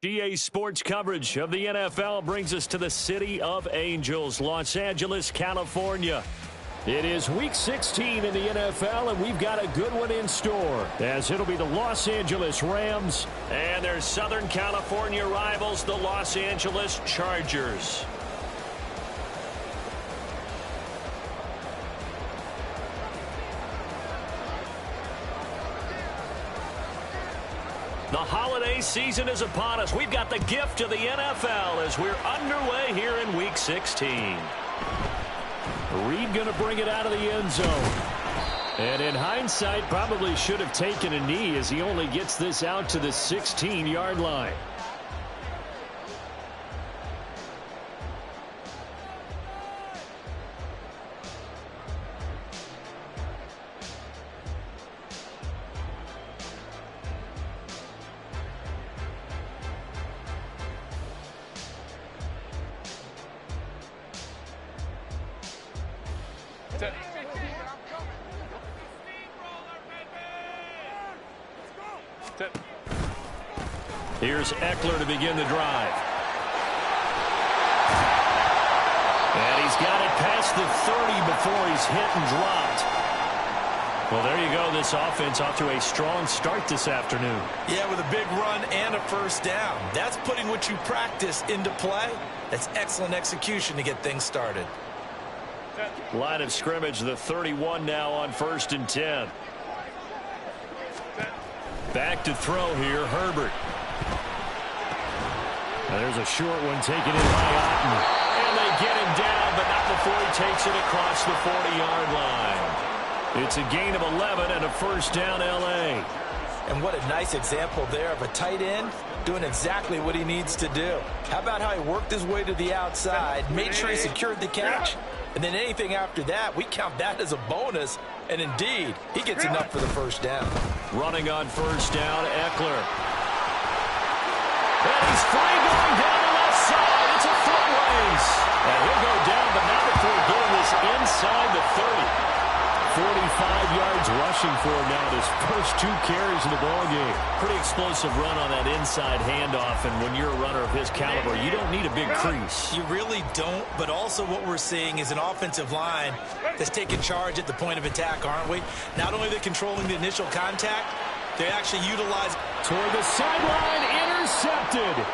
GA Sports coverage of the NFL brings us to the City of Angels, Los Angeles, California. It is Week 16 in the NFL, and we've got a good one in store, as it'll be the Los Angeles Rams and their Southern California rivals, the Los Angeles Chargers. The holiday season is upon us. We've got the gift of the NFL as we're underway here in Week 16. Reed going to bring it out of the end zone. And in hindsight, probably should have taken a knee as he only gets this out to the 16-yard line. Here's Eckler to begin the drive. And he's got it past the 30 before he's hit and dropped. Well, there you go. This offense off to a strong start this afternoon. Yeah, with a big run and a first down. That's putting what you practice into play. That's excellent execution to get things started. Line of scrimmage, the 31 now on 1st and 10. Back to throw here, Herbert. Now there's a short one taken in by Otten. And they get him down, but not before he takes it across the 40-yard line. It's a gain of 11 and a first down, L.A. And what a nice example there of a tight end doing exactly what he needs to do. How about how he worked his way to the outside, made sure he secured the catch, and then anything after that, we count that as a bonus. And indeed, he gets enough for the first down. Running on first down, Eckler. And he's free going down the left side. It's a foot race. And he'll go down, but not before getting this inside the 30. 45 yards rushing for him now in his first 2 carries in the ballgame. Pretty explosive run on that inside handoff, and when you're a runner of his caliber, you don't need a big crease. You really don't, but also what we're seeing is an offensive line that's taking charge at the point of attack, aren't we? Not only are they controlling the initial contact, they actually utilize... Toward the sideline, intercepted.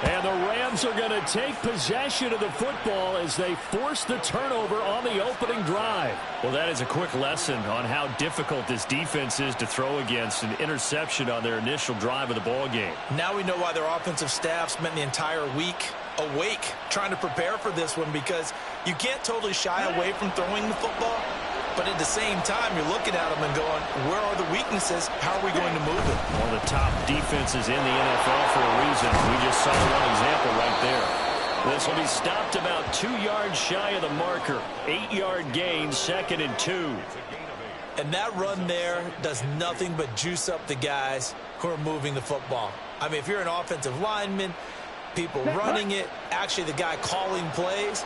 And the Rams are going to take possession of the football as they force the turnover on the opening drive. Well, that is a quick lesson on how difficult this defense is to throw against. An interception on their initial drive of the ball game. Now we know why their offensive staff spent the entire week awake trying to prepare for this one, because you can't totally shy away from throwing the football. But at the same time, you're looking at them and going, where are the weaknesses? How are we going to move it? One of the top defenses in the NFL for a reason. We just saw one example right there. This will be stopped about 2 yards shy of the marker. 8-yard gain, 2nd and 2. And that run there does nothing but juice up the guys who are moving the football. I mean, if you're an offensive lineman, people running it, actually the guy calling plays,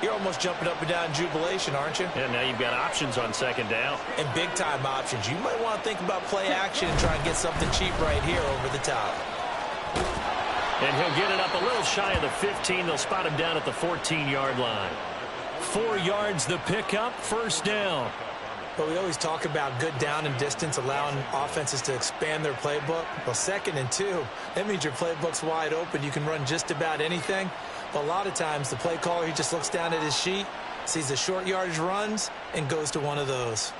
you're almost jumping up and down in jubilation, aren't you? Yeah, now you've got options on 2nd down. And big-time options. You might want to think about play action and try and get something cheap right here over the top. And he'll get it up a little shy of the 15. They'll spot him down at the 14-yard line. 4 yards the pickup, first down. But we always talk about good down and distance, allowing offenses to expand their playbook. Well, 2nd and 2, that means your playbook's wide open. You can run just about anything. But a lot of times, the play caller, he just looks down at his sheet, sees the short yardage runs, and goes to one of those.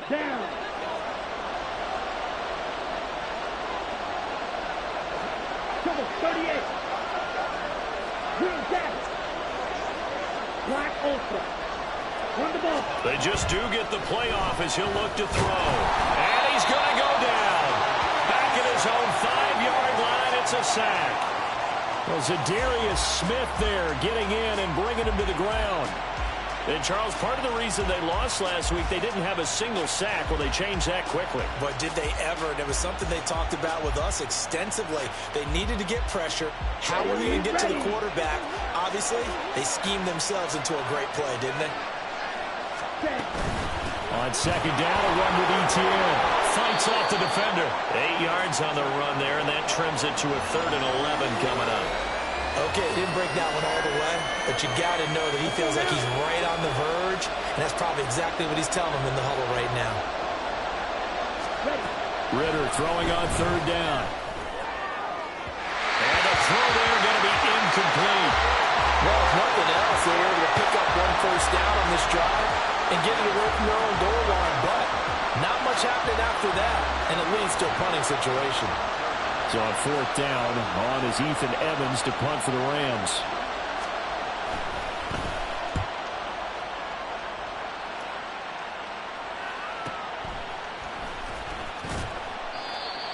Down. Trouble, 38. Green down. Black ultra. Run the ball. They just do get the playoff as he'll look to throw. And he's going to go down. Back at his own 5-yard line, it's a sack. Well, Zadarius Smith there getting in and bringing him to the ground. And, Charles, part of the reason they lost last week, they didn't have a single sack. Well, they changed that quickly. But did they ever? And it was something they talked about with us extensively. They needed to get pressure. How were we going to get to the quarterback? Obviously, they schemed themselves into a great play, didn't they? On second down, a run with Etienne. Fights off the defender. 8 yards on the run there, and that trims it to a 3rd and 11 coming up. Okay, didn't break that one all the way, but you got to know that he feels like he's right on the verge, and that's probably exactly what he's telling them in the huddle right now. Ridder throwing on 3rd down. And the throw there going to be incomplete. Well, if nothing else, they were able to pick up 1 first down on this drive and get it away from their own goal line, but not much happened after that, and it leads to a punting situation. So on 4th down, on is Ethan Evans to punt for the Rams.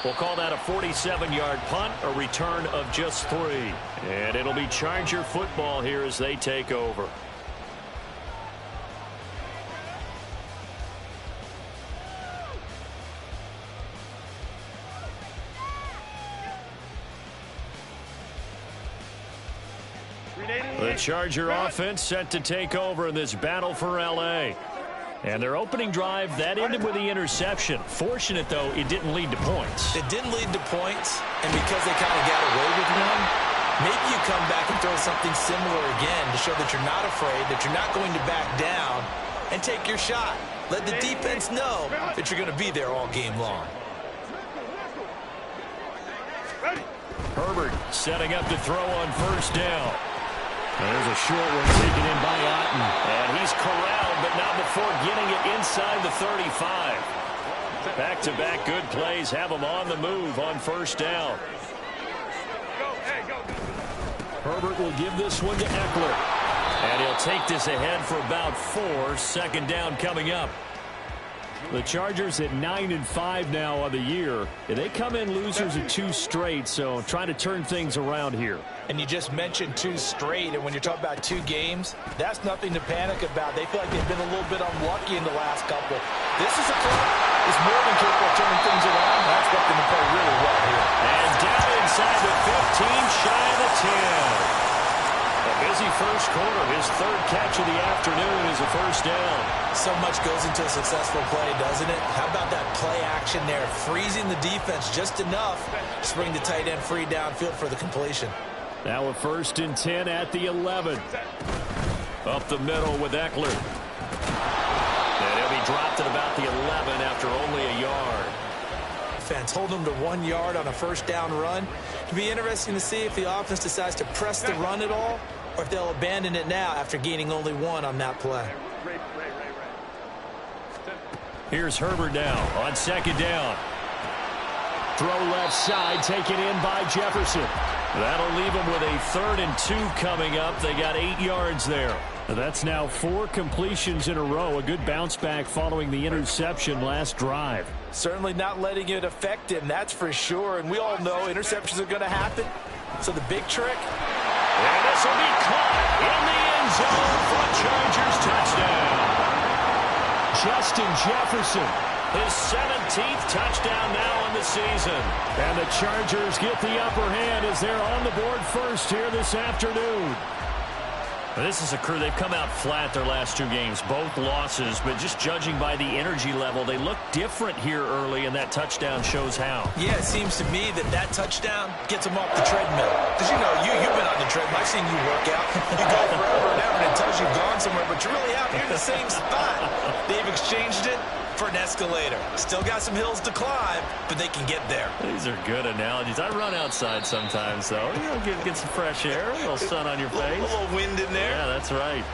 We'll call that a 47-yard punt, a return of just 3. And it'll be Charger football here as they take over. The Charger offense set to take over in this battle for L.A. And their opening drive, that ended with the interception. Fortunate, though, it didn't lead to points. It didn't lead to points, and because they kind of got away with one, maybe you come back and throw something similar again to show that you're not afraid, that you're not going to back down, and take your shot. Let the defense know that you're going to be there all game long. Herbert setting up to throw on 1st down. There's a short one taken in by Otten. And he's corralled, but not before getting it inside the 35. Back-to-back good plays have him on the move on 1st down. Herbert will give this one to Eckler. And he'll take this ahead for about 4. 2nd down coming up. The Chargers at 9-5 now on the year. They come in losers of 2 straight, so trying to turn things around here. And you just mentioned 2 straight, and when you're talking about 2 games, that's nothing to panic about. They feel like they've been a little bit unlucky in the last couple. This is a club that's more than capable of turning things around. I expect them to play really well here. And down inside the 15, shy of the 10. A busy first quarter. His 3rd catch of the afternoon is a 1st down. So much goes into a successful play, doesn't it? How about that play action there? Freezing the defense just enough to bring the tight end free downfield for the completion. Now a 1st and 10 at the 11. Up the middle with Eckler. And he'll be dropped at about the 11 after only a yard. Fans hold them to 1 yard on a 1st down run. It'll be interesting to see if the offense decides to press the run at all, or if they'll abandon it now after gaining only 1 on that play. Here's Herbert now on 2nd down. Throw left side, taken in by Jefferson. That'll leave them with a 3rd and 2 coming up. They got 8 yards there. That's now 4 completions in a row. A good bounce back following the interception last drive. Certainly not letting it affect him, that's for sure. And we all know interceptions are going to happen. So the big trick. And this will be caught in the end zone for a Chargers touchdown. Justin Jefferson, his 17th touchdown now in the season. And the Chargers get the upper hand as they're on the board first here this afternoon. This is a crew. They've come out flat their last 2 games, both losses, but just judging by the energy level, they look different here early, and that touchdown shows how. Yeah, it seems to me that touchdown gets them off the treadmill. Because, you know, you've been on the treadmill. I've seen you work out. You go forever and ever, and it tells you've gone somewhere, but you're really out here in the same spot. They've exchanged it for an escalator. Still got some hills to climb, but they can get there. These are good analogies. I run outside sometimes, though. You know, get some fresh air, a little sun on your face. A little wind in there. Yeah, that's right.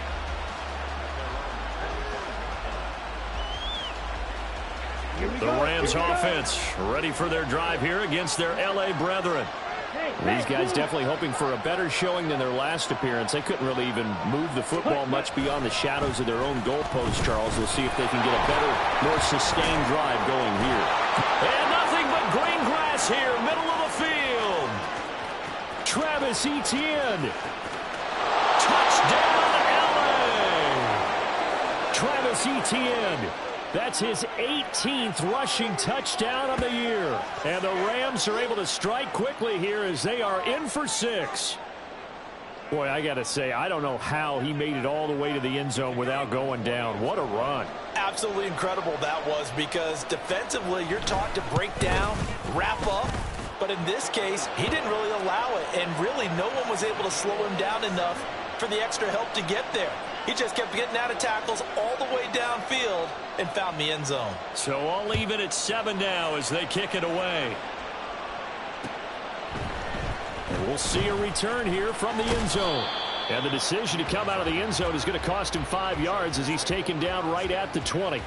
The Rams offense ready for their drive here against their L.A. brethren. These guys definitely hoping for a better showing than their last appearance. They couldn't really even move the football much beyond the shadows of their own goalpost, Charles. We'll see if they can get a better, more sustained drive going here. And nothing but green grass here, middle of the field. Travis Etienne. Touchdown, L.A. Travis Etienne. That's his 18th rushing touchdown of the year. And the Rams are able to strike quickly here as they are in for 6. Boy, I got to say, I don't know how he made it all the way to the end zone without going down. What a run. Absolutely incredible that was, because defensively you're taught to break down, wrap up. But in this case, he didn't really allow it. And really, no one was able to slow him down enough for the extra help to get there. He just kept getting out of tackles all the way downfield and found the end zone. So I'll leave it at 7 now as they kick it away. And we'll see a return here from the end zone. And the decision to come out of the end zone is going to cost him 5 yards as he's taken down right at the 20.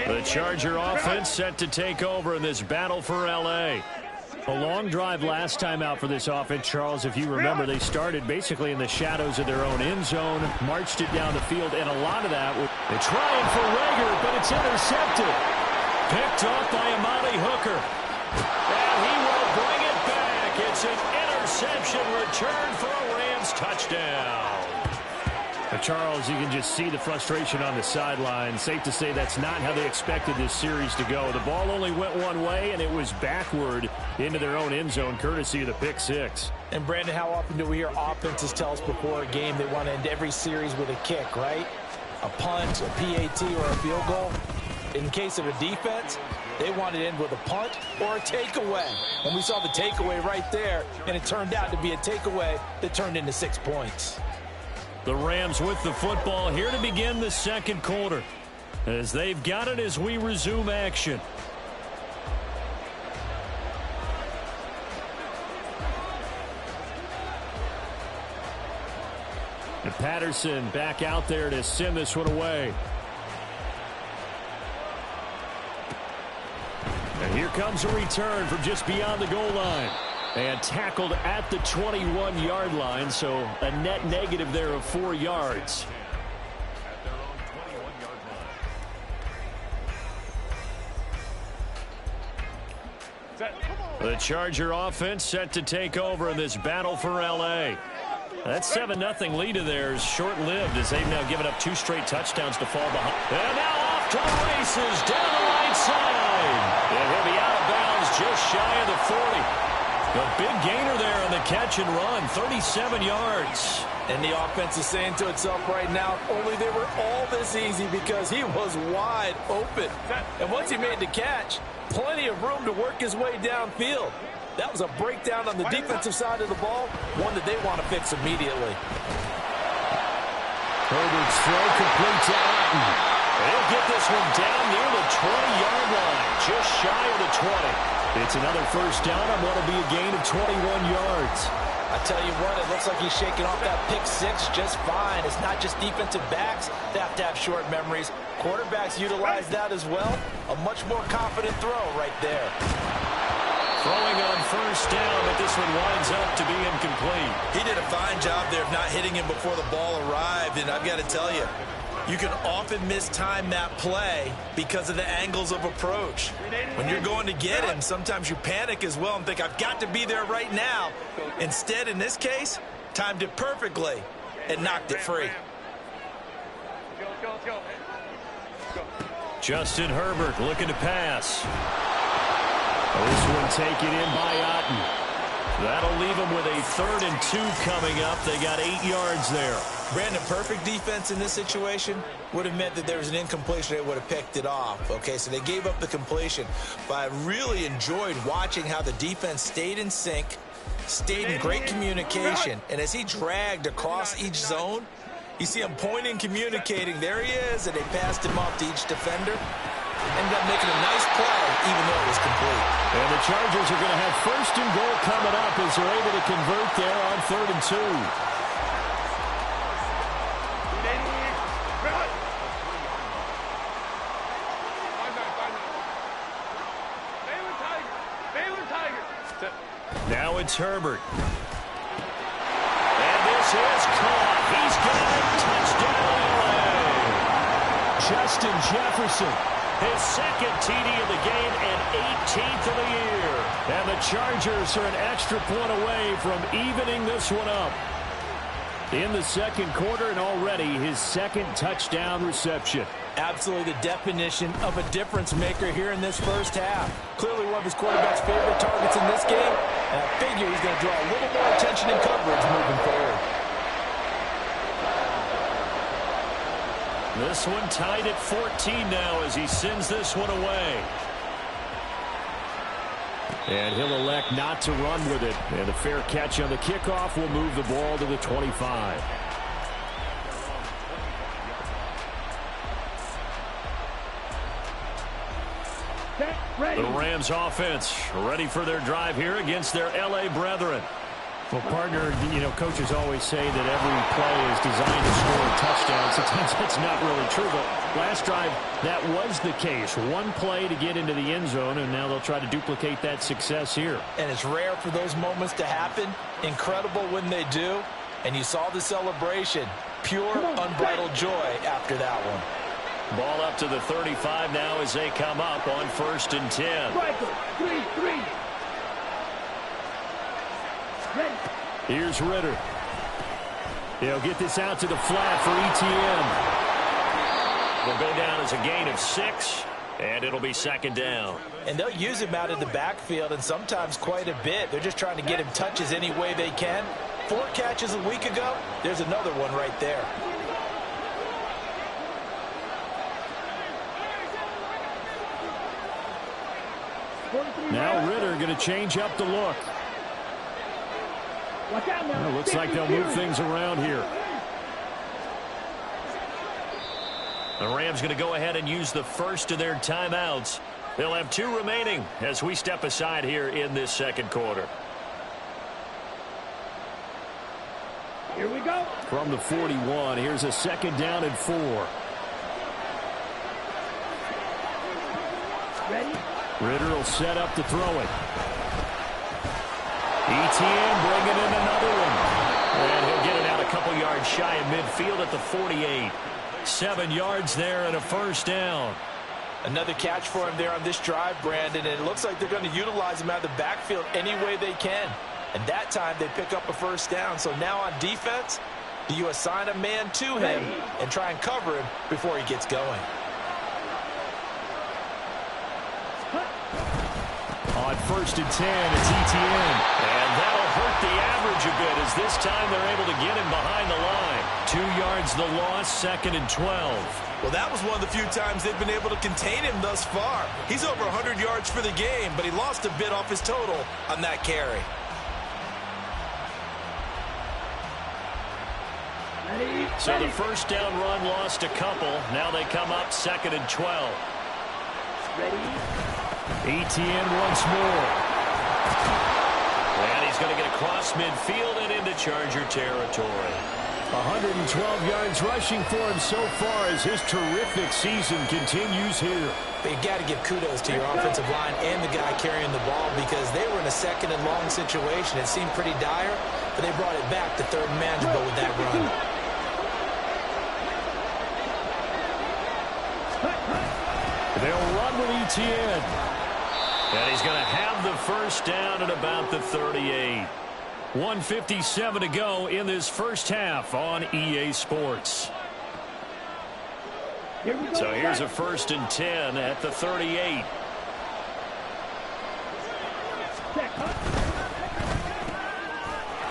The Charger offense set to take over in this battle for L.A. A long drive last time out for this offense, Charles. If you remember, they started basically in the shadows of their own end zone, marched it down the field, and a lot of that was they're trying for Reagor, but it's intercepted. Picked off by Amani Hooker. And he will bring it back. It's an interception return for a Rams touchdown. Charles, you can just see the frustration on the sideline. Safe to say that's not how they expected this series to go. The ball only went one way, and it was backward into their own end zone, courtesy of the pick six. And, Brandon, how often do we hear offenses tell us before a game they want to end every series with a kick, right? A punt, a PAT, or a field goal. In case of a defense, they want to end with a punt or a takeaway. And we saw the takeaway right there, and it turned out to be a takeaway that turned into 6 points. The Rams with the football here to begin the second quarter, as they've got it as we resume action. And Patterson back out there to send this one away. And here comes a return from just beyond the goal line. And tackled at the 21-yard line, so a net negative there of 4 yards. The Charger offense set to take over in this battle for L.A. That 7-0 lead of theirs short-lived as they've now given up 2 straight touchdowns to fall behind. And now off to the races down the right side. And he'll be out of bounds just shy of the 40. A big gainer there on the catch and run, 37 yards. And the offense is saying to itself right now, only they were all this easy because he was wide open. And once he made the catch, plenty of room to work his way downfield. That was a breakdown on the defensive side of the ball, one that they want to fix immediately. Herbert's throw complete to Otten. They'll get this one down near the 20-yard line, just shy of the 20. It's another first down on what will be a gain of 21 yards. I tell you what, it looks like he's shaking off that pick six just fine. It's not just defensive backs that have to have short memories. Quarterbacks utilize that as well. A much more confident throw right there. Throwing on first down, but this one winds up to be incomplete. He did a fine job there of not hitting him before the ball arrived, and I've got to tell you, you can often mistime that play because of the angles of approach. When you're going to get him, sometimes you panic as well and think, I've got to be there right now. Instead, in this case, timed it perfectly and knocked it free. Justin Herbert looking to pass. This one taken in by Otten. That'll leave them with a 3rd and 2 coming up. They got 8 yards there. Brandon, perfect defense in this situation would have meant that there was an incompletion. They would have picked it off. Okay, so they gave up the completion. But I really enjoyed watching how the defense stayed in sync, stayed in great communication. And as he dragged across each zone, you see him pointing, communicating. There he is, and they passed him off to each defender. Ended up making a nice play, even though it was complete. And the Chargers are going to have 1st and goal coming up as they're able to convert there on 3rd and 2. Now it's Herbert. And this is caught. He's got it. Touchdown, LA. Justin Jefferson His second TD of the game and 18th of the year. And the Chargers are an extra point away from evening this one up. In the second quarter, and already his second touchdown reception. Absolutely the definition of a difference maker here in this first half. Clearly one of his quarterback's favorite targets in this game, and I figure he's going to draw a little more attention and coverage moving forward. This one tied at 14 now as he sends this one away. And he'll elect not to run with it. And a fair catch on the kickoff will move the ball to the 25. The Rams offense ready for their drive here against their L.A. brethren. Well, partner, coaches always say that every play is designed to score a touchdown. Sometimes that's not really true, but last drive, that was the case. One play to get into the end zone, and now they'll try to duplicate that success here. And it's rare for those moments to happen. Incredible when they do. And you saw the celebration. Pure, unbridled joy after that one. Ball up to the 35 now as they come up on 1st and 10. 3-3. Here's Ritter. He'll get this out to the flat for ETN. Will go down as a gain of 6, and it'll be 2nd down. And they'll use him out in the backfield, and sometimes quite a bit. They're just trying to get him touches any way they can. 4 catches a week ago. There's another one right there. Now Ritter going to change up the look. Well, looks like they'll move things around here. The Rams going to go ahead and use the first of their timeouts. They'll have 2 remaining as we step aside here in this second quarter. Here we go. From the 41, here's a 2nd down and 4. Ready? Ritter will set up to throw it. ETN bringing in another one. And he'll get it out a couple yards shy of midfield at the 48. 7 yards there and a 1st down. Another catch for him there on this drive, Brandon, and it looks like they're going to utilize him out of the backfield any way they can. And that time they pick up a 1st down. So now on defense, do you assign a man to him and try and cover him before he gets going? On 1st and 10, it's ETN. And that'll hurt the average a bit as this time they're able to get him behind the line. 2 yards the loss, 2nd and 12. Well, that was one of the few times they've been able to contain him thus far. He's over 100 yards for the game, but he lost a bit off his total on that carry. So the 1st down run lost a couple. Now they come up 2nd and 12. ETN once more. And he's going to get across midfield and into Charger territory. 112 yards rushing for him so far as his terrific season continues here. But you got to give kudos to your offensive line and the guy carrying the ball because they were in a 2nd and long situation. It seemed pretty dire, but they brought it back to 3rd and manageable with that run. They'll run with ETN. And he's going to have the 1st down at about the 38. 1:57 to go in this first half on EA Sports. So here's a 1st and 10 at the 38.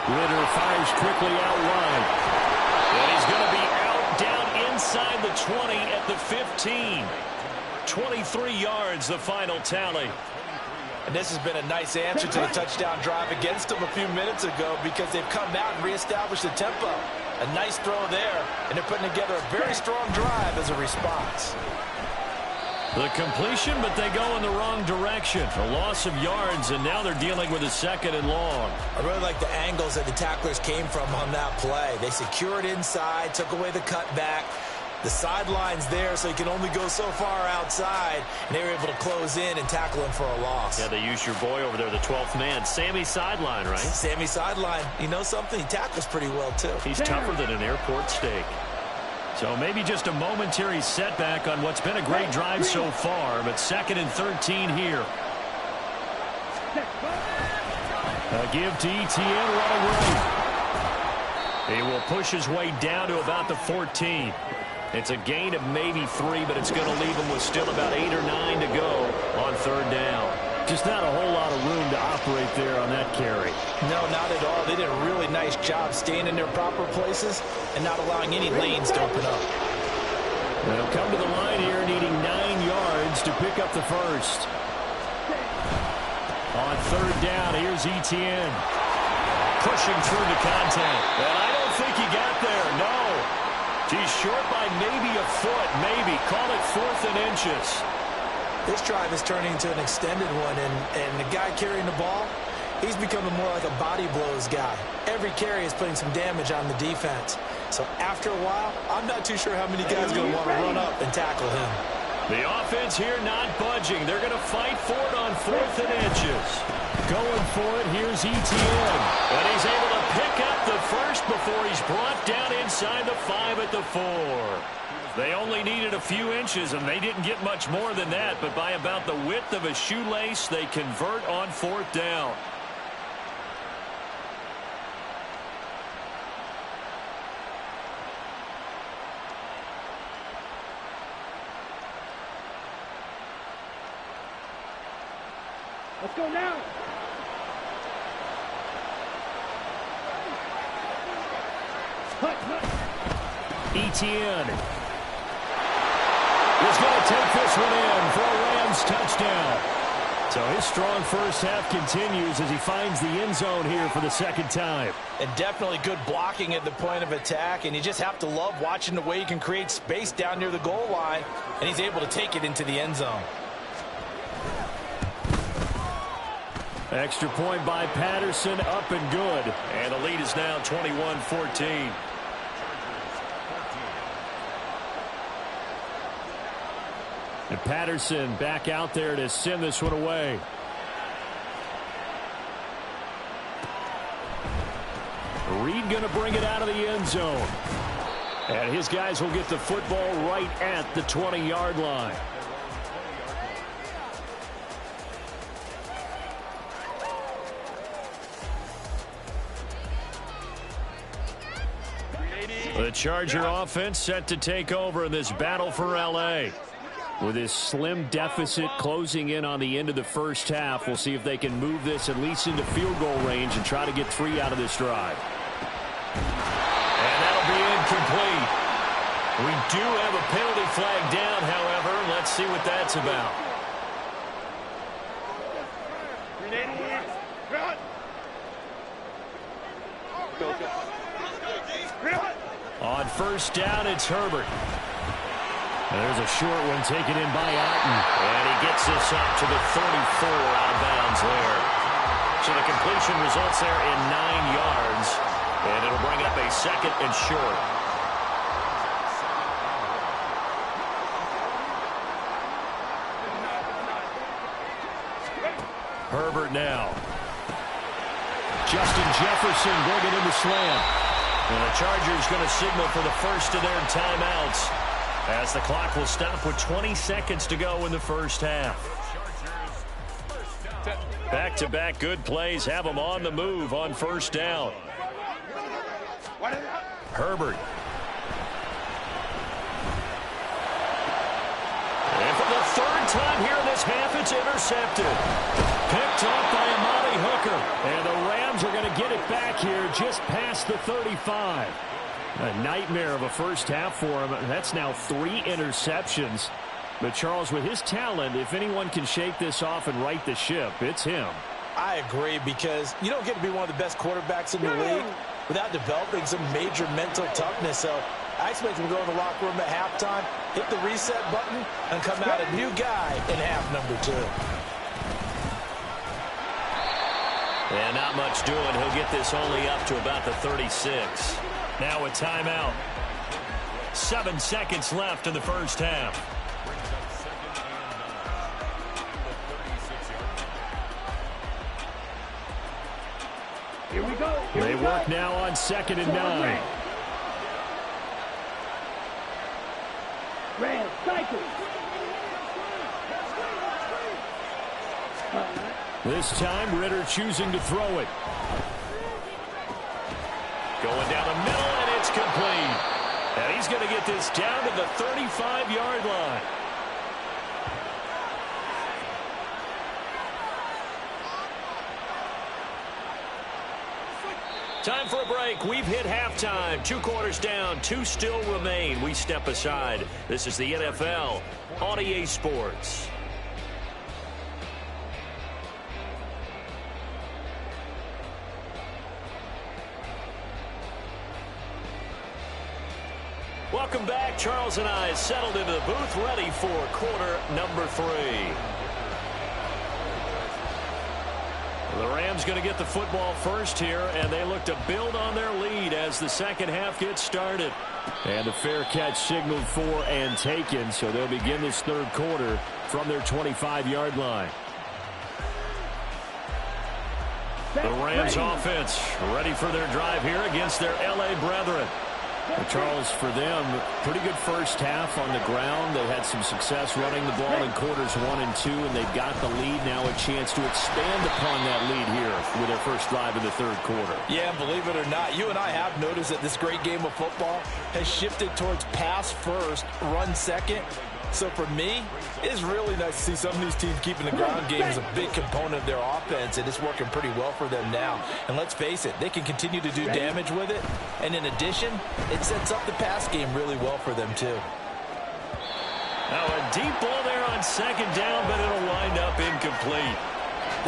Ritter fires quickly out wide. And he's going to be out down inside the 20 at the 15. 23 yards, the final tally. And this has been a nice answer to the touchdown drive against them a few minutes ago because they've come out and reestablished the tempo. A nice throw there, and they're putting together a very strong drive as a response. The completion, but they go in the wrong direction. A loss of yards, and now they're dealing with a 2nd and long. I really like the angles that the tacklers came from on that play. They secured inside, took away the cutback. The sideline's there, so he can only go so far outside, and they were able to close in and tackle him for a loss. Yeah, they used your boy over there, the 12th man, Sammy Sideline, right? Sammy Sideline. You know something? He tackles pretty well, too. He's tougher than an airport steak. So maybe just a momentary setback on what's been a great drive so far, but 2nd and 13 here. A give to Etienne running right. He will push his way down to about the 14. It's a gain of maybe 3, but it's going to leave him with still about 8 or 9 to go on 3rd down. Just not a whole lot of room to operate there on that carry. No, not at all. They did a really nice job staying in their proper places and not allowing any lanes to open up. They'll come to the line here needing 9 yards to pick up the first. On 3rd down, here's Etienne. Pushing through the contact. And I don't think he got there, no. He's short by maybe a foot, maybe. Call it 4th and inches. This drive is turning into an extended one, and the guy carrying the ball, he's becoming more like a body blows guy. Every carry is putting some damage on the defense. So after a while, I'm not too sure how many guys are going to want to run up and tackle him. The offense here not budging. They're going to fight for it on 4th and inches. Going for it, here's Etienne. And he's able to pick up the first before he's brought down inside the 5 at the 4. They only needed a few inches, and they didn't get much more than that. But by about the width of a shoelace, they convert on 4th down. Let's go now. Etienne is going to take this one in for a Rams touchdown. So his strong first half continues as he finds the end zone here for the 2nd time. And definitely good blocking at the point of attack, and you just have to love watching the way he can create space down near the goal line, and he's able to take it into the end zone. Extra point by Patterson, up and good. And the lead is now 21-14. And Patterson back out there to send this one away. Reed going to bring it out of the end zone. And his guys will get the football right at the 20-yard line. The Charger offense set to take over in this battle for L.A. With this slim deficit closing in on the end of the first half, we'll see if they can move this at least into field goal range and try to get 3 out of this drive. And that'll be incomplete. We do have a penalty flag down, however. Let's see what that's about. On 1st down, it's Herbert. There's a short one taken in by Otten. And he gets this up to the 34 out of bounds there. So the completion results there in 9 yards. And it'll bring up a 2nd and short. Herbert now. Justin Jefferson bringing in the slam. And the Chargers going to signal for the first of their timeouts, as the clock will stop with 20 seconds to go in the first half. Back-to-back good plays have them on the move on 1st down. Herbert. And for the 3rd time here in this half, it's intercepted. Picked off by Amani Hooker. And the Rams are going to get it back here just past the 35. A nightmare of a first half for him. That's now 3 interceptions. But Charles, with his talent, if anyone can shake this off and right the ship, it's him. I agree, because you don't get to be one of the best quarterbacks in the league without developing some major mental toughness. So I expect him to go in the locker room at halftime, hit the reset button, and come out a new guy in half number 2. And not much doing. He'll get this only up to about the 36. Now a timeout. 7 seconds left in the first half. Here we go. They work now on 2nd and 9. This time, Ritter choosing to throw it. Going down the middle, and it's complete. And he's going to get this down to the 35-yard line. Time for a break. We've hit halftime. 2 quarters down. 2 still remain. We step aside. This is the NFL on EA Sports. Welcome back. Charles and I settled into the booth, ready for quarter number 3. The Rams going to get the football first here, and they look to build on their lead as the second half gets started. And a fair catch signaled for and taken, so they'll begin this third quarter from their 25-yard line. The Rams offense ready for their drive here against their L.A. brethren. Charles, for them, pretty good first half on the ground. They had some success running the ball in quarters 1 and 2, and they've got the lead now, a chance to expand upon that lead here with their first drive in the third quarter. Yeah, believe it or not, you and I have noticed that this great game of football has shifted towards pass first, run second. So for me, it's really nice to see some of these teams keeping the ground game as a big component of their offense, and it's working pretty well for them now. And let's face it, they can continue to do damage with it. And in addition, it sets up the pass game really well for them too. Now a deep ball there on second down, but it'll wind up incomplete.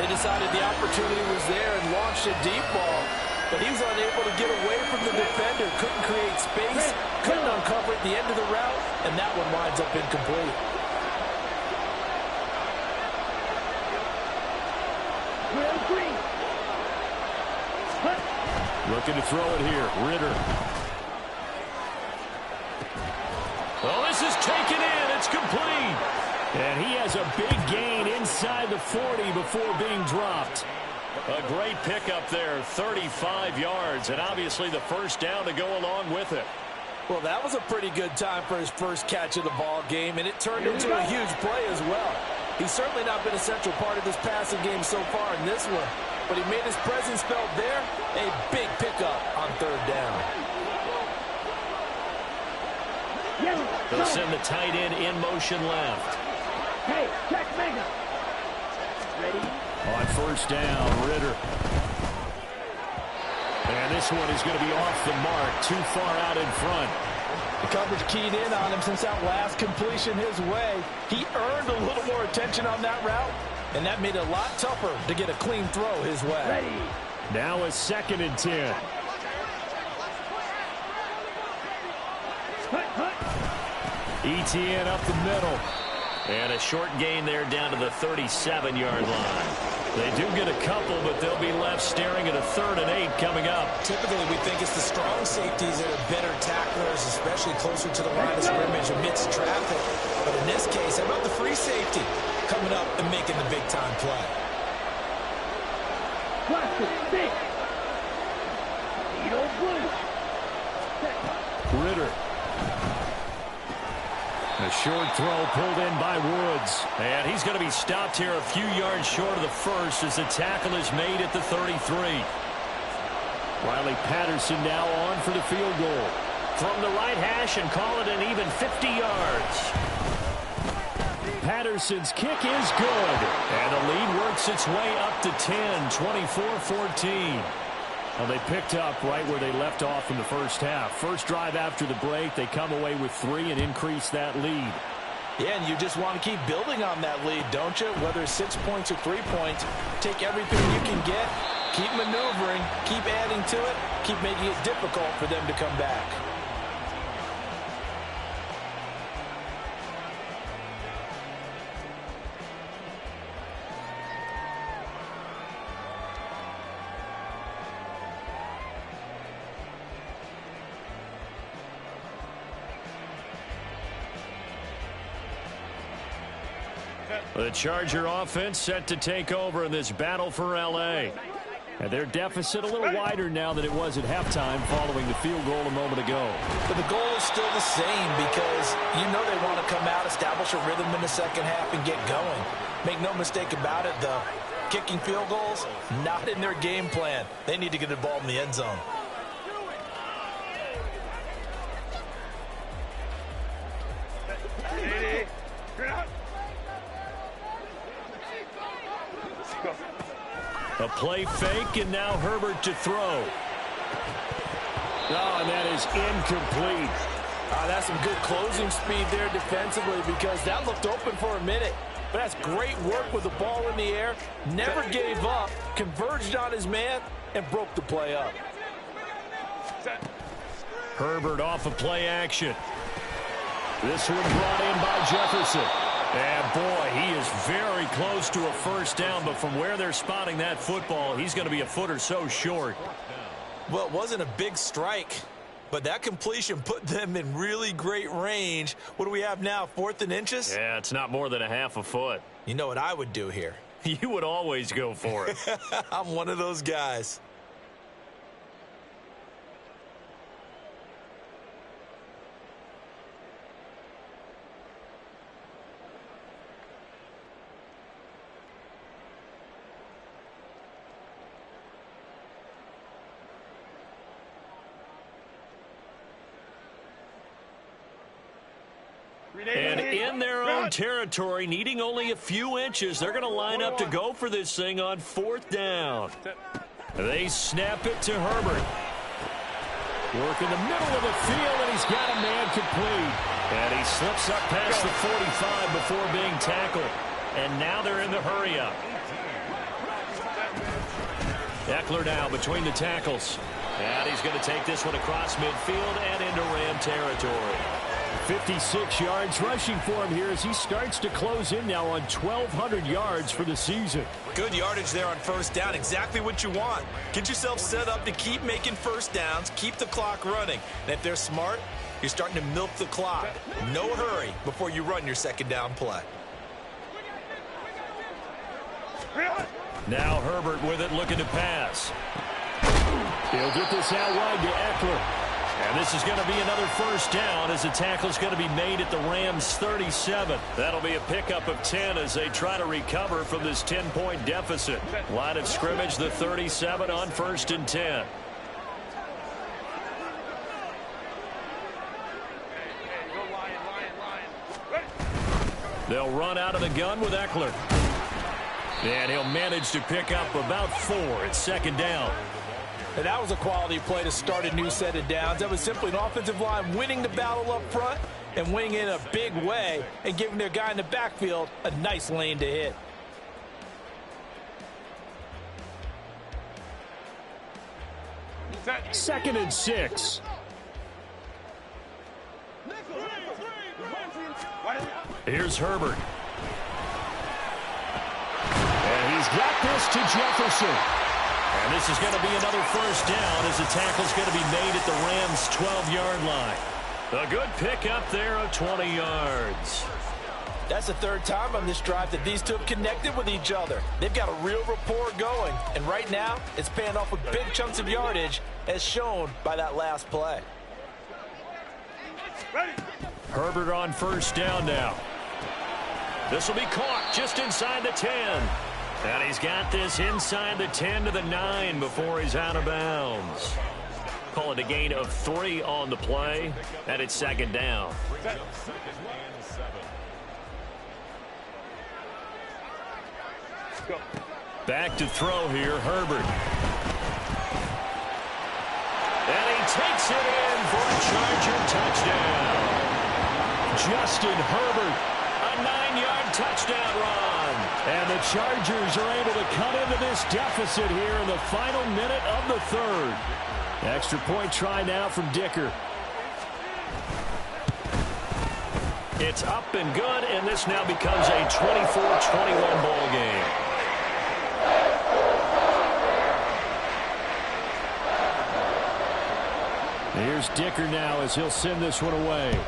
They decided the opportunity was there and launched a deep ball, but he was unable to get away from the defender, couldn't create space, couldn't uncover at the end of the route, and that one winds up incomplete. Looking to throw it here, Ritter. Oh, this is taken in. It's complete. And he has a big gain inside the 40 before being dropped. A great pickup there, 35 yards, and obviously the first down to go along with it. Well, that was a pretty good time for his first catch of the ball game, and it turned into a huge play as well. He's certainly not been a central part of this passing game so far in this one, but he made his presence felt there. A big pickup on third down. They'll send the tight end in motion left. Hey, check Mega. Ready? On first down, Ritter. And this one is going to be off the mark, too far out in front. The coverage keyed in on him since that last completion his way. He earned a little more attention on that route, and that made it a lot tougher to get a clean throw his way. Ready? Now a 2nd and 10. ETN up the middle. And a short gain there down to the 37-yard line. They do get a couple, but they'll be left staring at a 3rd and 8 coming up. Typically, we think it's the strong safeties that are better tacklers, especially closer to the line of scrimmage amidst traffic. But in this case, how about the free safety coming up and making the big-time play? Plastic 6. Edo Blue. Ritter. A short throw pulled in by Woods. And he's going to be stopped here a few yards short of the first as the tackle is made at the 33. Riley Patterson now on for the field goal. From the right hash and call it an even 50 yards. Patterson's kick is good. And the lead works its way up to 10, 24-14. Well, they picked up right where they left off in the first half. First drive after the break, they come away with 3 and increase that lead. Yeah, and you just want to keep building on that lead, don't you? Whether it's 6 points or 3 points, take everything you can get, keep maneuvering, keep adding to it, keep making it difficult for them to come back. The Charger offense set to take over in this battle for L.A. And their deficit a little wider now than it was at halftime following the field goal a moment ago. But the goal is still the same because you know they want to come out, establish a rhythm in the second half, and get going. Make no mistake about it, though. Kicking field goals, not in their game plan. They need to get the ball in the end zone. A play fake, and now Herbert to throw. Oh, and that is incomplete. That's some good closing speed there defensively because that looked open for a minute. But that's great work with the ball in the air. Never gave up, converged on his man, and broke the play up. Herbert off of play action. This one brought in by Jefferson. And boy, he is very close to a first down, but from where they're spotting that football, he's going to be a foot or so short. Well, it wasn't a big strike, but that completion put them in really great range. What do we have now, 4th and inches? Yeah, it's not more than a half a foot. You know what I would do here? You would always go for it. I'm one of those guys. And in their own territory, needing only a few inches, they're going to line up to go for this thing on 4th down. They snap it to Herbert. Work in the middle of the field, and he's got a man complete. And he slips up past the 45 before being tackled. And now they're in the hurry-up. Eckler now between the tackles. And he's going to take this one across midfield and into Ram territory. 56 yards rushing for him here as he starts to close in now on 1,200 yards for the season. Good yardage there on first down. Exactly what you want. Get yourself set up to keep making first downs, keep the clock running. And if they're smart, you're starting to milk the clock. No hurry before you run your second down play. Now Herbert with it, looking to pass. He'll get this out wide to Eckler. And this is going to be another first down as the tackle's going to be made at the Rams' 37. That'll be a pickup of 10 as they try to recover from this 10-point deficit. Line of scrimmage, the 37 on 1st and 10. They'll run out of the gun with Eckler. And he'll manage to pick up about 4 at 2nd down. And that was a quality play to start a new set of downs. That was simply an offensive line winning the battle up front and winning in a big way and giving their guy in the backfield a nice lane to hit. Second and 6. Here's Herbert. And he's got this to Jefferson. And this is going to be another first down as the tackle's going to be made at the Rams' 12-yard line. A good pickup there of 20 yards. That's the 3rd time on this drive that these two have connected with each other. They've got a real rapport going. And right now, it's paying off with big chunks of yardage as shown by that last play. Herbert on first down now. This will be caught just inside the 10. And he's got this inside the 10 to the 9 before he's out of bounds. Call it a gain of 3 on the play, and it's 2nd down. Back to throw here, Herbert. And he takes it in for a Charger touchdown. Justin Herbert, a 9-yard touchdown run. And the Chargers are able to cut into this deficit here in the final minute of the 3rd. Extra point try now from Dicker. It's up and good, and this now becomes a 24-21 ball game. Here's Dicker now as he'll send this one away.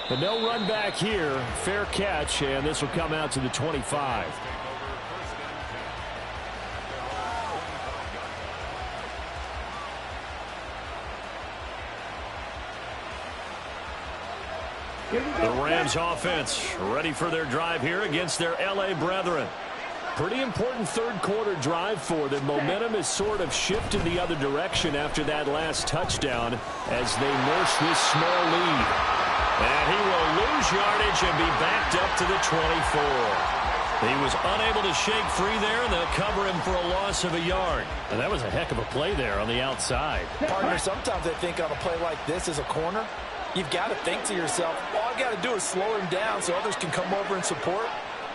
But no run back here. Fair catch, and this will come out to the 25. The Rams offense ready for their drive here against their L.A. brethren. Pretty important third quarter drive for them. Momentum has sort of shifted the other direction after that last touchdown as they nurse this small lead. And he will lose yardage and be backed up to the 24. He was unable to shake free there, and they'll cover him for a loss of a yard. And that was a heck of a play there on the outside. Partner, sometimes I think on a play like this as a corner, you've got to think to yourself, all I've got to do is slow him down so others can come over and support.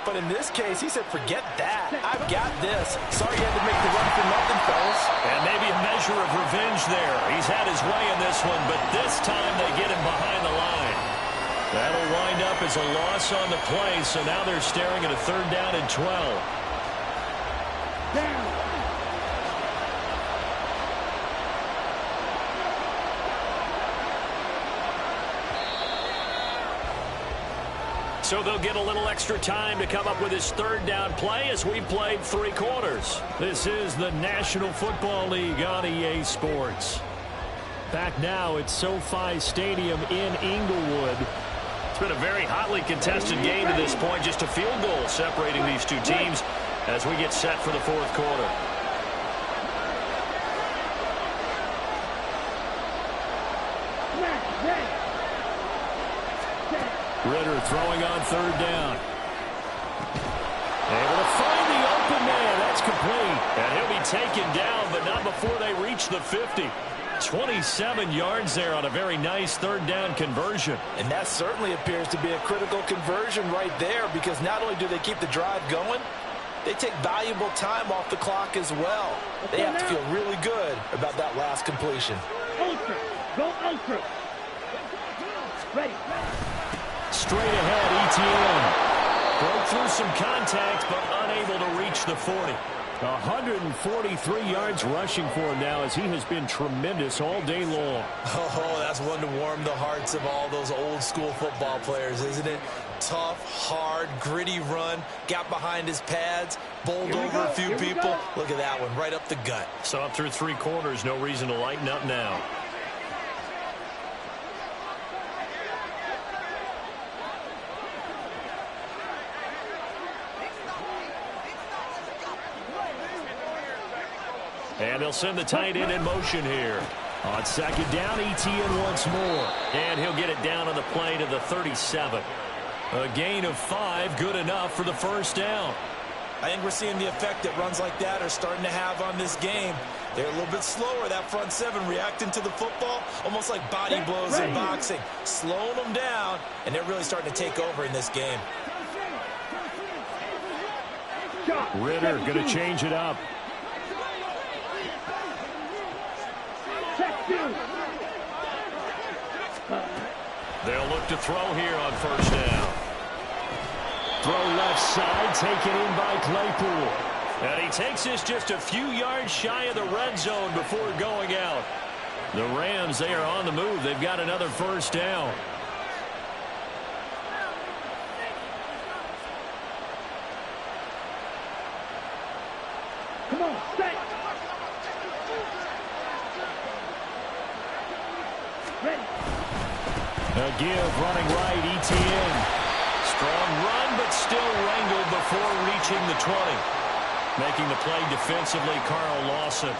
But in this case, he said, forget that. I've got this. Sorry you had to make the run for nothing, fellas. And maybe a measure of revenge there. He's had his way in this one, but this time they get him behind the line. That'll wind up as a loss on the play, so now they're staring at a 3rd down and 12. Down. So they'll get a little extra time to come up with his 3rd down play as we've played 3 quarters. This is the National Football League on EA Sports. Back now at SoFi Stadium in Inglewood. It's been a very hotly contested game to this point. Just a field goal separating these two teams as we get set for the 4th quarter. Ritter throwing on 3rd down. Able to find the open man. That's complete. And he'll be taken down, but not before they reach the 50. 27 yards there on a very nice 3rd down conversion. And that certainly appears to be a critical conversion right there, because not only do they keep the drive going, they take valuable time off the clock as well. They have to feel really good about that last completion. Ultra. Go ultra. Ready. Straight ahead, ETN. Broke through some contact, but unable to reach the 40. 143 yards rushing for him now as he has been tremendous all day long. Oh, that's one to warm the hearts of all those old school football players, isn't it? Tough, hard, gritty run, got behind his pads, bowled over a few people. Look at that one, right up the gut. So up through 3 quarters, no reason to lighten up now. And they'll send the tight end in motion here. On 2nd down, ETN once more. And he'll get it down on the play to the 37. A gain of 5, good enough for the 1st down. I think we're seeing the effect that runs like that are starting to have on this game. They're a little bit slower, that front 7, reacting to the football, almost like body blows in boxing. Slowing them down, and they're really starting to take over in this game. Ritter going to change it up. They'll look to throw here on 1st down. Throw left side, taken in by Claypool. And he takes this just a few yards shy of the red zone before going out. The Rams, they are on the move. They've got another 1st down. Come on, set. Ready. A give running right, ETN. Strong run, but still wrangled before reaching the 20. Making the play defensively, Carl Lawson.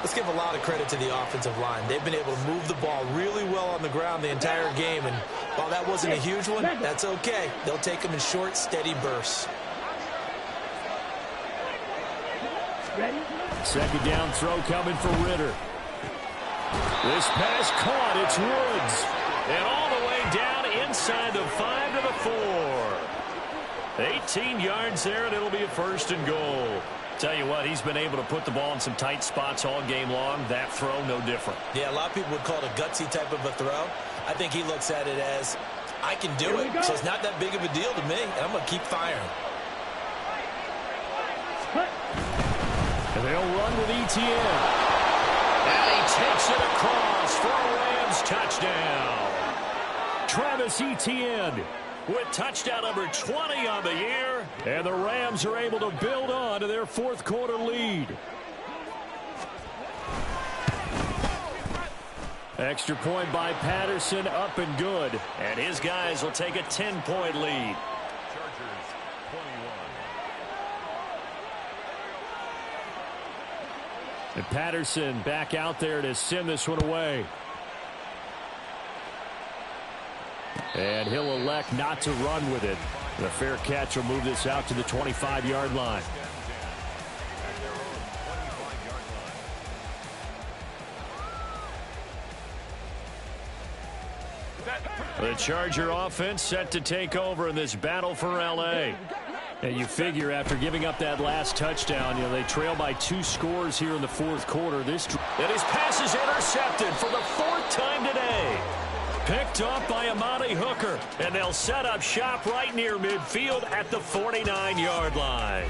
Let's give a lot of credit to the offensive line. They've been able to move the ball really well on the ground the entire game, and while that wasn't a huge one, that's okay. They'll take them in short, steady bursts. Ready. 2nd down throw coming for Ritter. This pass caught. It's Woods. And all the way down inside the 5 to the 4. 18 yards there, and it'll be a 1st and goal. Tell you what, he's been able to put the ball in some tight spots all game long. That throw, no different. Yeah, a lot of people would call it a gutsy type of a throw. I think he looks at it as, I can do it, so it's not that big of a deal to me, and I'm going to keep firing. And they'll run with ETN. And he takes it across for a Rams touchdown. Travis Etienne with touchdown number 20 on the year. And the Rams are able to build on to their 4th quarter lead. Extra point by Patterson, up and good. And his guys will take a 10-point lead. Chargers 21. And Patterson back out there to send this one away. And he'll elect not to run with it. The fair catch will move this out to the 25-yard line. The Charger offense set to take over in this battle for L.A. And you figure after giving up that last touchdown, they trail by 2 scores here in the fourth quarter. And his pass is intercepted for the 4th time today. Picked off by Amani Hooker. And they'll set up shop right near midfield at the 49-yard line.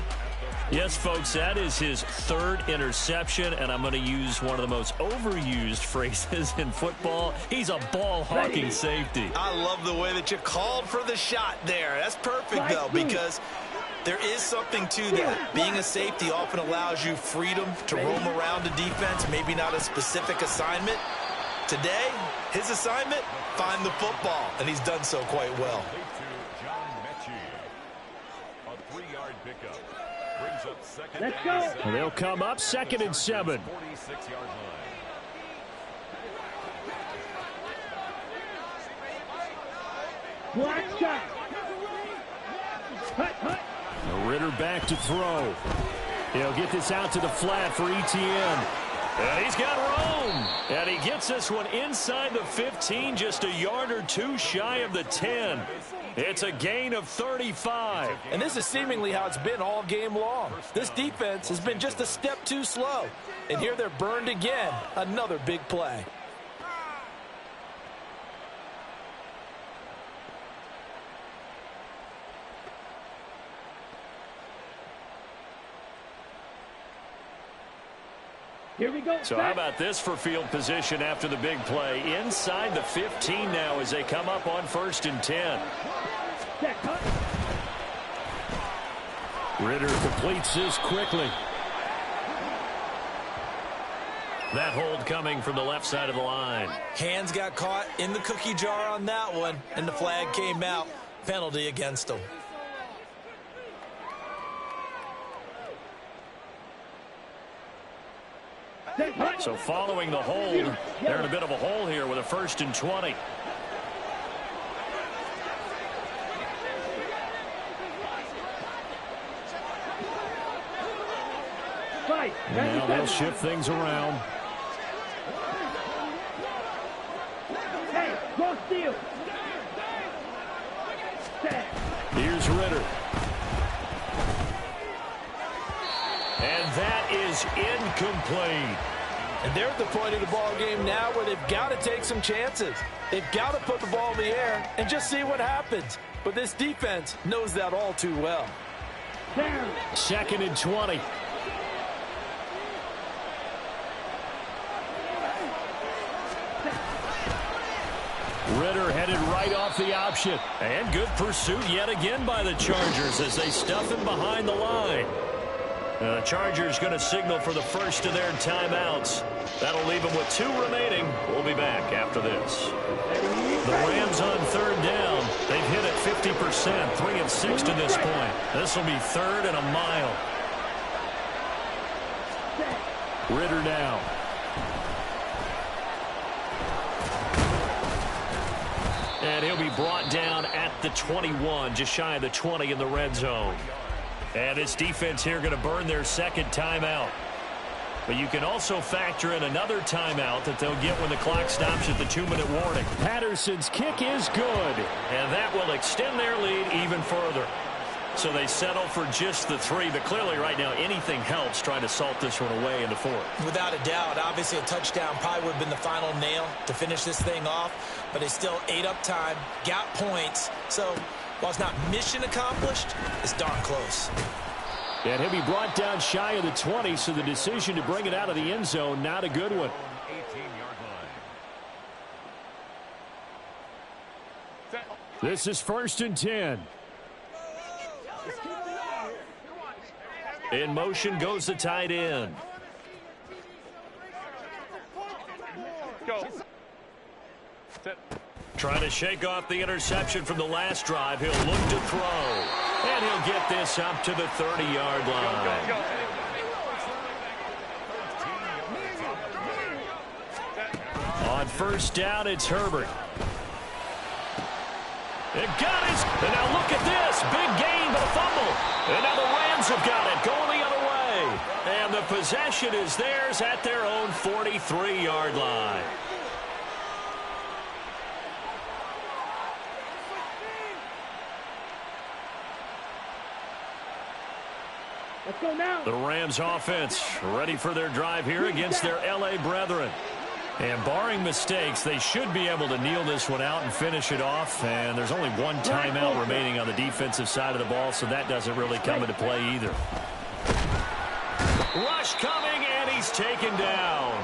Yes, folks, that is his 3rd interception, and I'm going to use one of the most overused phrases in football. He's a ball-hawking safety. I love the way that you called for the shot there. That's perfect, though, because there is something to that. Being a safety often allows you freedom to roam around the defense, maybe not a specific assignment. Today, his assignment, find the football, and he's done so quite well. Let's go. And they'll come up 2nd and 7. 46-yard line. Black shot. Hut, hut. Ritter back to throw. He'll get this out to the flat for Etienne. And he's got room. And he gets this one inside the 15, just a yard or 2 shy of the 10. It's a gain of 35. And this is seemingly how it's been all game long. This defense has been just a step too slow. And here they're burned again. Another big play. Here we go. So how about this for field position after the big play? Inside the 15 now as they come up on 1st and 10. Set, hut. Ritter completes this quickly. That hold coming from the left side of the line. Hands got caught in the cookie jar on that one, and the flag came out. Penalty against him. So following the hold, they're in a bit of a hole here with a 1st and 20. Now they'll shift things around. Hey, go steal. Here's Ritter. And that is incomplete. And they're at the point of the ball game now where they've got to take some chances. They've got to put the ball in the air and just see what happens. But this defense knows that all too well. Down. 2nd and 20. Ritter headed right off the option. And good pursuit yet again by the Chargers as they stuff him behind the line. The Chargers going to signal for the first of their timeouts. That'll leave them with 2 remaining. We'll be back after this. The Rams on 3rd down. They've hit it 50%, 3 and 6 to this point. This will be 3rd and a mile. Ritter down. And he'll be brought down at the 21, just shy of the 20 in the red zone. And this defense here going to burn their 2nd timeout. But you can also factor in another timeout that they'll get when the clock stops at the 2-minute warning. Patterson's kick is good. And that will extend their lead even further. So they settle for just the 3. But clearly right now anything helps trying to salt this one away in the 4th. Without a doubt, obviously a touchdown probably would have been the final nail to finish this thing off. But they still ate up time, got points. So while it's not mission accomplished, it's darn close. And he'll be brought down shy of the 20, so the decision to bring it out of the end zone, not a good one. 18-yard line. This is 1st and 10. In motion goes the tight end. Go. Trying to shake off the interception from the last drive. He'll look to throw. And he'll get this up to the 30-yard line. On first down, it's Herbert. It got his. And now look at this. Big gain, but a fumble. And now the Rams have got it. Going the other way. And the possession is theirs at their own 43-yard line. Let's go now. The Rams offense ready for their drive here against their L.A. brethren. And barring mistakes, they should be able to kneel this one out and finish it off. And there's only one timeout remaining on the defensive side of the ball, so that doesn't really come into play either. Rush coming, and he's taken down.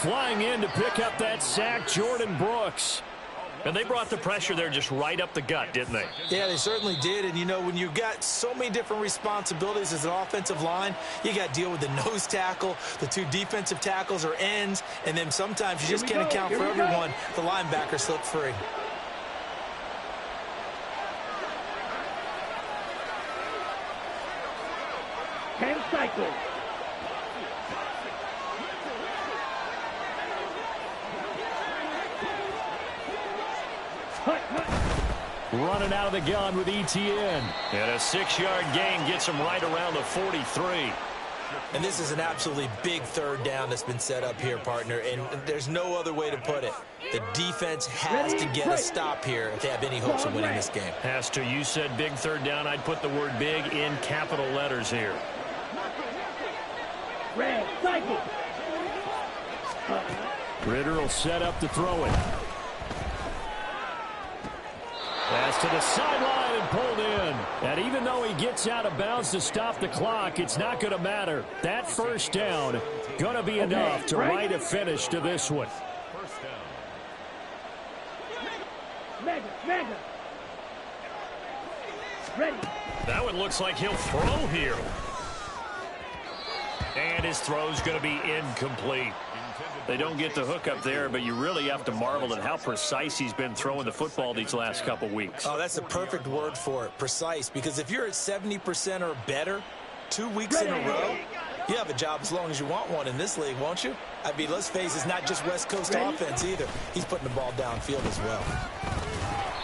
Flying in to pick up that sack, Jordan Brooks. And they brought the pressure there just right up the gut, didn't they? Yeah, they certainly did. And, you know, when you've got so many different responsibilities as an offensive line, you got to deal with the nose tackle, the two defensive tackles or ends, and then sometimes you just can't account for everyone. The linebacker slipped free. Ten cycles. Running out of the gun with ETN. And a 6-yard gain gets him right around the 43. And this is an absolutely big third down that's been set up here, partner, and there's no other way to put it. The defense has to get a stop here if they have any hopes of winning this game. Has to. You said big third down. I'd put the word big in capital letters here. Red cycle. Ritter will set up to throw it. Pass to the sideline and pulled in. And even though he gets out of bounds to stop the clock, it's not going to matter. That first down going to be enough to write a finish to this one. Mega. Ready. That one looks like he'll throw here. And his throw's going to be incomplete. They don't get the hook up there, but you really have to marvel at how precise he's been throwing the football these last couple weeks. Oh, that's a perfect word for it, precise, because if you're at 70% or better 2 weeks in a row, you have a job as long as you want one in this league, won't you? I mean, let's face it, it's not just West Coast offense either. He's putting the ball downfield as well.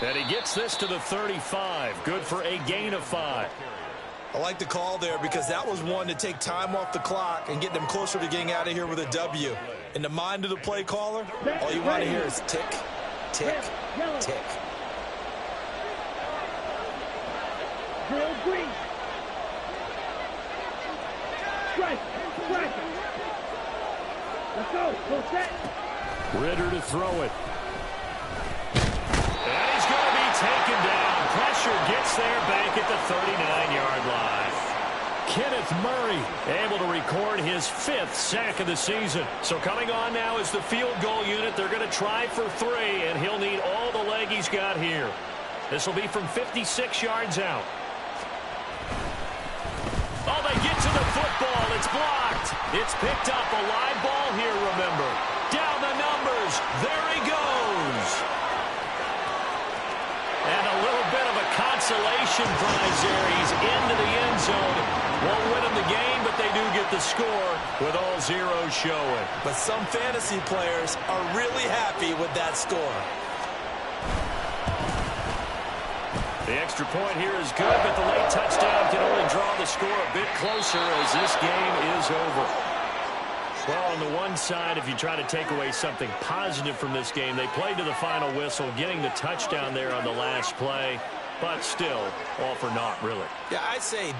And he gets this to the 35. Good for a gain of 5. I like the call there because that was one to take time off the clock and get them closer to getting out of here with a W. In the mind of the play caller, all you want to hear is tick, tick, tick. Drill green. Strike. Let's go. Full set. Ritter to throw it. And he's going to be taken down. Pressure gets there back at the 39-yard line. Kenneth Murray able to record his 5th sack of the season. So coming on now is the field goal unit. They're going to try for 3, and he'll need all the leg he's got here. This will be from 56 yards out. Oh, they get to the football. It's blocked. It's picked up. A live ball here, remember. Down the numbers. There he goes. And a little bit of a consolation prize there. He's into the end zone. Won't win them the game, but they do get the score with all zeros showing. But some fantasy players are really happy with that score. The extra point here is good, but the late touchdown can only draw the score a bit closer as this game is over. Well, on the one side, if you try to take away something positive from this game, they played to the final whistle, getting the touchdown there on the last play, but still, all for naught, really. Yeah, I'd say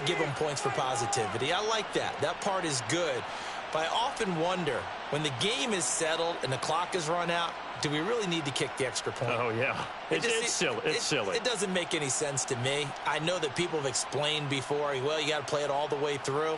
give them points for positivity. I like that. That part is good. But I often wonder, when the game is settled and the clock is run out, do we really need to kick the extra point? Oh, yeah. It's silly. It's silly. It doesn't make any sense to me. I know that people have explained before, well, you got to play it all the way through.